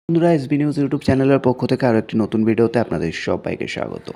বন্ধুরা, SB news YouTube চ্যানেলের পক্ষ থেকে আরও একটি নতুন ভিডিওতে আপনাদের সবাইকে স্বাগত।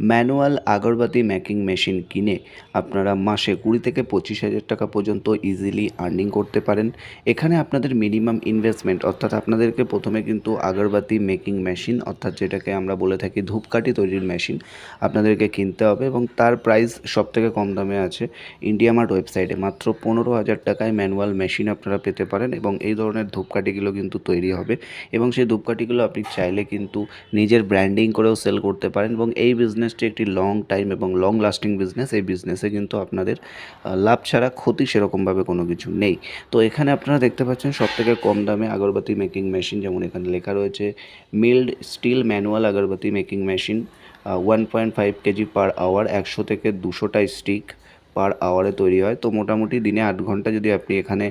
ম্যানুয়াল আগরবাতি মেকিং মেশিন কিনে আপনারা মাসে 20 থেকে 25,000 টাকা পর্যন্ত ইজিলি আর্নিং করতে পারেন। এখানে আপনাদের মিনিমাম ইনভেস্টমেন্ট অর্থাৎ আপনাদেরকে প্রথমে কিন্তু আগরবাতি মেকিং মেশিন অর্থাৎ যেটাকে আমরা বলে থাকি ধূপকাঠি তৈরির মেশিন আপনাদেরকে কিনতে হবে এবং তার প্রাইস সবথেকে কম দামে আছে ইন্ডিয়া মার্ট ওয়েবসাইটে। মাত্র 15,000 টাকায় ম্যানুয়াল মেশিন আপনারা পেতে পারেন এবং এই ধরনের ধূপকাঠিগুলো কিন্তু তৈরি হবে এবং সেই ধূপকাঠিগুলো আপনি চাইলে কিন্তু নিজের ব্র্যান্ডিং করেও সেল করতে পারেন এবং এই বিজনেসটি একটি লং টাইম এবং লং লাস্টিং বিজনেস। এই বিজনেসে কিন্তু আপনাদের লাভ ছাড়া ক্ষতি সেরকমভাবে কোনো কিছু নেই। তো এখানে আপনারা দেখতে পাচ্ছেন সবথেকে কম দামে আগরবাতি মেকিং মেশিন, যেমন এখানে লেখা রয়েছে mild steel manual agarbatti making machine 1.5 kg per hour, 100 থেকে 200টা স্টিক পার আওয়ারে তৈরি হয়। তো মোটামুটি দিনে 8 ঘন্টা যদি আপনি এখানে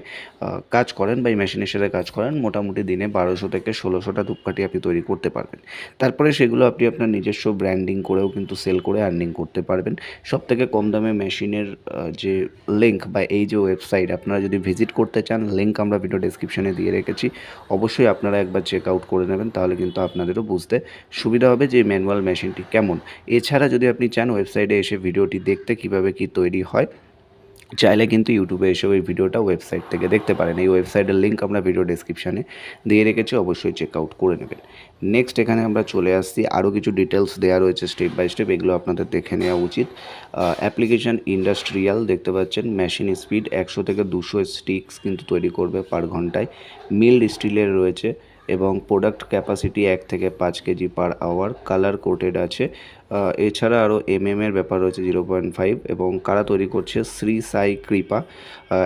কাজ করেন বা এই মেশিনের সাথে কাজ করেন, মোটামুটি দিনে 1200 থেকে 1600টা ধূপকাঠি আপনি তৈরি করতে পারবেন। তারপরে সেগুলো আপনি আপনার নিজস্ব ব্র্যান্ডিং করেও কিন্তু সেল করে আর্নিং করতে পারবেন। সবথেকে কম দামে মেশিনের যে লিঙ্ক বা এই যে ওয়েবসাইট আপনারা যদি ভিজিট করতে চান, লিঙ্ক আমরা ভিডিও ডেসক্রিপশনে দিয়ে রেখেছি। অবশ্যই আপনারা একবার চেক আউট করে নেবেন, তাহলে কিন্তু আপনাদেরও বুঝতে সুবিধা হবে যে ম্যানুয়াল মেশিনটি কেমন। এছাড়া যদি আপনি চান ওয়েবসাইটে এসে ভিডিওটি দেখতে কীভাবে কী তৈরি হয়, চাইলে কিন্তু ইউটিউবে এসে ওই ভিডিওটা ওয়েবসাইট থেকে দেখতে পারেন। এই ওয়েবসাইটের লিঙ্ক আমরা ভিডিও ডেসক্রিপশানে দিয়ে রেখেছি, অবশ্যই চেক আউট করে নেবেন। নেক্সট এখানে আমরা চলে আসছি, আরও কিছু ডিটেলস দেওয়া রয়েছে স্টেপ বাই স্টেপ, এগুলো আপনাদের দেখে নেওয়া উচিত। অ্যাপ্লিকেশান ইন্ডাস্ট্রিয়াল দেখতে পাচ্ছেন, মেশিন স্পিড 100 থেকে 200 স্টিক্স কিন্তু তৈরি করবে পার ঘন্টায়। মিল্ড স্টিলের রয়েছে এবং প্রোডাক্ট ক্যাপাসিটি 1 থেকে 5 kg per hour. Colour coated আছে। এছাড়া আরও এর ব্যাপার রয়েছে 0.5 এবং কারা তৈরি করছে শ্রী সাই কৃপা।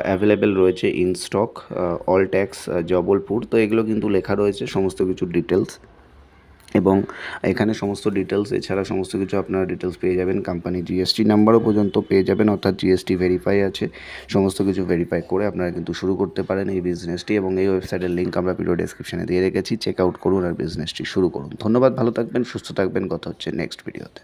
অ্যাভেলেবেল রয়েছে in stock, all tax Jabalpur. তো এগুলো কিন্তু লেখা রয়েছে সমস্ত কিছু ডিটেলস এবং এখানে সমস্ত ডিটেলস, এছাড়া সমস্ত কিছু আপনারা ডিটেলস পেয়ে যাবেন। কোম্পানি জিএসটি নাম্বারও পর্যন্ত পেয়ে যাবেন, অর্থাৎ জিএসটি ভেরিফাই আছে। সমস্ত কিছু ভেরিফাই করে আপনারা কিন্তু শুরু করতে পারেন এই বিজনেসটি এবং এই ওয়েবসাইটের লিঙ্ক আমরা ভিডিও ডেসক্রিপশনে দিয়ে রেখেছি। চেক আউট করুন আর বিজনেসটি শুরু করুন। ধন্যবাদ, ভালো থাকবেন, সুস্থ থাকবেন, কথা হচ্ছে নেক্সট ভিডিওতে।